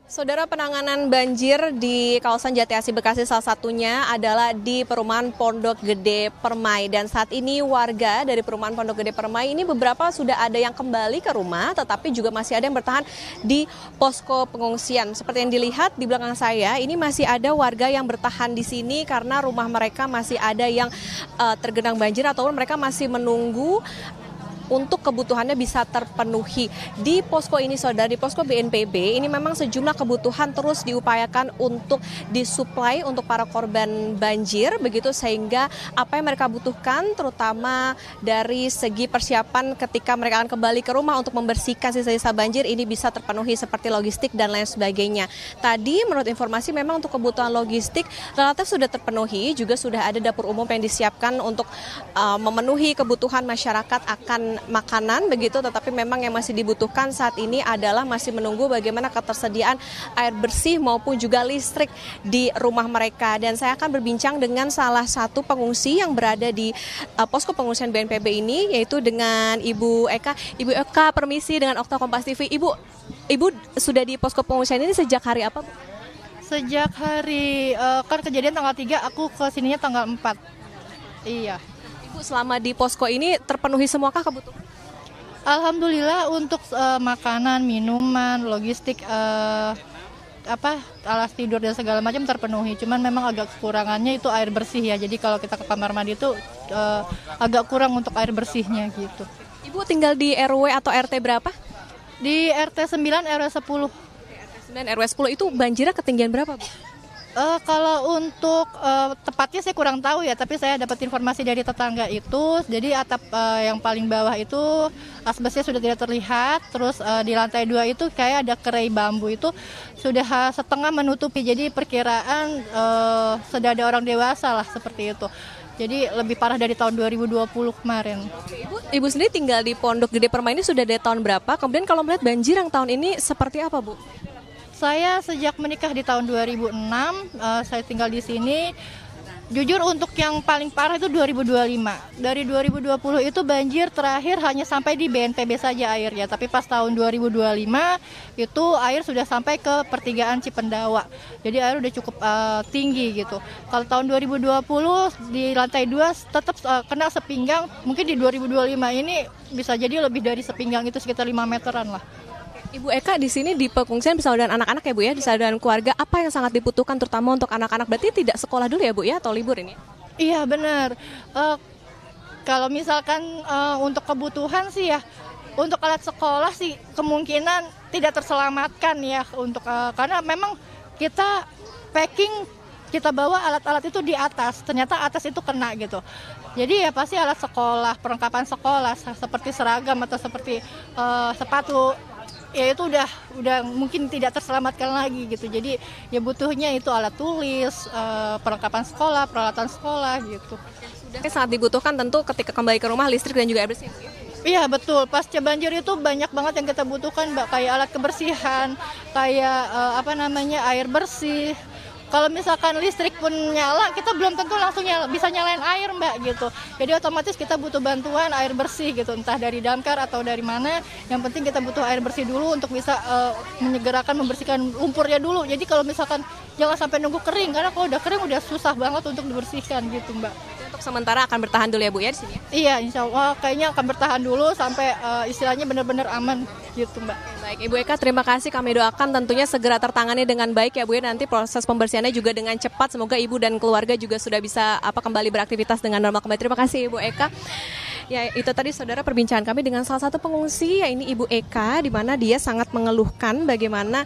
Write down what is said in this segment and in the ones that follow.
Saudara, penanganan banjir di kawasan Jati Asih Bekasi salah satunya adalah di perumahan Pondok Gede Permai. Dan saat ini warga dari perumahan Pondok Gede Permai ini beberapa sudah ada yang kembali ke rumah, tetapi juga masih ada yang bertahan di posko pengungsian. Seperti yang dilihat di belakang saya, ini masih ada warga yang bertahan di sini karena rumah mereka masih ada yang tergenang banjir ataupun mereka masih menunggu untuk kebutuhannya bisa terpenuhi. Di posko ini, saudara, di posko BNPB ini memang sejumlah kebutuhan terus diupayakan untuk disuplai untuk para korban banjir, begitu sehingga apa yang mereka butuhkan terutama dari segi persiapan ketika mereka akan kembali ke rumah untuk membersihkan sisa-sisa banjir ini bisa terpenuhi seperti logistik dan lain sebagainya. Tadi menurut informasi memang untuk kebutuhan logistik relatif sudah terpenuhi, juga sudah ada dapur umum yang disiapkan untuk memenuhi kebutuhan masyarakat akan makanan begitu, tetapi memang yang masih dibutuhkan saat ini adalah masih menunggu bagaimana ketersediaan air bersih maupun juga listrik di rumah mereka. Dan saya akan berbincang dengan salah satu pengungsi yang berada di posko pengungsian BNPB ini, yaitu dengan Ibu Eka. Ibu Eka, permisi dengan Okta Kompas TV. Ibu sudah di posko pengungsian ini sejak hari apa, Bu? Sejak hari, kan kejadian tanggal 3, aku kesininya tanggal 4. Iya. Ibu selama di posko ini terpenuhi semuakah kebutuhan? Alhamdulillah untuk makanan, minuman, logistik, alas tidur dan segala macam terpenuhi. Cuman memang agak kekurangannya itu air bersih ya. Jadi kalau kita ke kamar mandi itu agak kurang untuk air bersihnya gitu. Ibu tinggal di RW atau RT berapa? Di RT 9 RW 10. RT 9 RW 10 itu banjirnya ketinggian berapa, Bu? Kalau untuk tepatnya saya kurang tahu ya, tapi saya dapat informasi dari tetangga itu, jadi atap yang paling bawah itu asbesnya sudah tidak terlihat, terus di lantai 2 itu kayak ada kerai bambu itu sudah setengah menutupi, jadi perkiraan sudah ada orang dewasa lah seperti itu. Jadi lebih parah dari tahun 2020 kemarin. Ibu sendiri tinggal di Pondok Gede Permai ini sudah dari tahun berapa? Kemudian kalau melihat banjir yang tahun ini seperti apa, Bu? Saya sejak menikah di tahun 2006, saya tinggal di sini. Jujur untuk yang paling parah itu 2025. Dari 2020 itu banjir terakhir hanya sampai di BNPB saja airnya. Tapi pas tahun 2025 itu air sudah sampai ke pertigaan Cipendawa. Jadi air udah cukup tinggi gitu. Kalau tahun 2020 di lantai 2 tetap kena sepinggang. Mungkin di 2025 ini bisa jadi lebih dari sepinggang, itu sekitar 5 meteran lah. Ibu Eka di sini di pengungsian bersama dengan anak-anak ya, Bu ya, bersama dengan keluarga, apa yang sangat dibutuhkan terutama untuk anak-anak? Berarti tidak sekolah dulu ya, Bu ya, atau libur ini? Iya benar. Kalau misalkan untuk kebutuhan sih ya, untuk alat sekolah sih kemungkinan tidak terselamatkan ya untuk karena memang kita packing, kita bawa alat-alat itu di atas, ternyata atas itu kena gitu. Jadi ya pasti alat sekolah, perlengkapan sekolah seperti seragam atau seperti sepatu, ya itu udah mungkin tidak terselamatkan lagi gitu. Jadi ya butuhnya itu alat tulis, perlengkapan sekolah, peralatan sekolah gitu. Sudah sangat dibutuhkan tentu ketika kembali ke rumah, listrik dan juga air bersih. Iya betul, pasca banjir itu banyak banget yang kita butuhkan, Mbak, kayak alat kebersihan, kayak air bersih. Kalau misalkan listrik pun nyala, kita belum tentu langsung bisa nyalain air, Mbak, gitu. Jadi otomatis kita butuh bantuan air bersih gitu, entah dari damkar atau dari mana. Yang penting kita butuh air bersih dulu untuk bisa menyegerakan, membersihkan lumpurnya dulu. Jadi kalau misalkan jangan sampai nunggu kering, karena kalau udah kering udah susah banget untuk dibersihkan gitu, Mbak. Untuk sementara akan bertahan dulu ya, Bu ya, di sini? Iya, insya Allah kayaknya akan bertahan dulu sampai istilahnya benar-benar aman gitu, Mbak. Baik, Ibu Eka, terima kasih. Kami doakan tentunya segera tertangani dengan baik ya, Bu ya. Nanti proses pembersihannya juga dengan cepat. Semoga Ibu dan keluarga juga sudah bisa kembali beraktivitas dengan normal kembali. Terima kasih, Ibu Eka. Ya, itu tadi saudara perbincangan kami dengan salah satu pengungsi, yaitu Ibu Eka, di mana dia sangat mengeluhkan bagaimana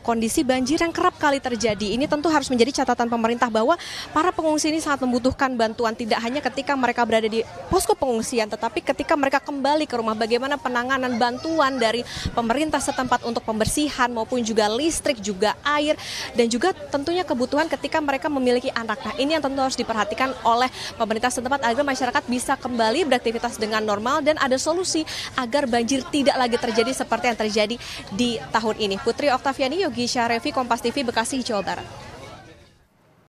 kondisi banjir yang kerap kali terjadi. Ini tentu harus menjadi catatan pemerintah bahwa para pengungsi ini sangat membutuhkan bantuan, tidak hanya ketika mereka berada di posko pengungsian, tetapi ketika mereka kembali ke rumah, bagaimana penanganan bantuan dari pemerintah setempat untuk pembersihan maupun juga listrik, juga air, dan juga tentunya kebutuhan ketika mereka memiliki anak. Nah, ini yang tentu harus diperhatikan oleh pemerintah setempat agar masyarakat bisa kembali beraktivitas dengan normal dan ada solusi agar banjir tidak lagi terjadi seperti yang terjadi di tahun ini. Putri Oktaviani, Yogi Syarevi, Kompas TV, Bekasi, Jawa Barat.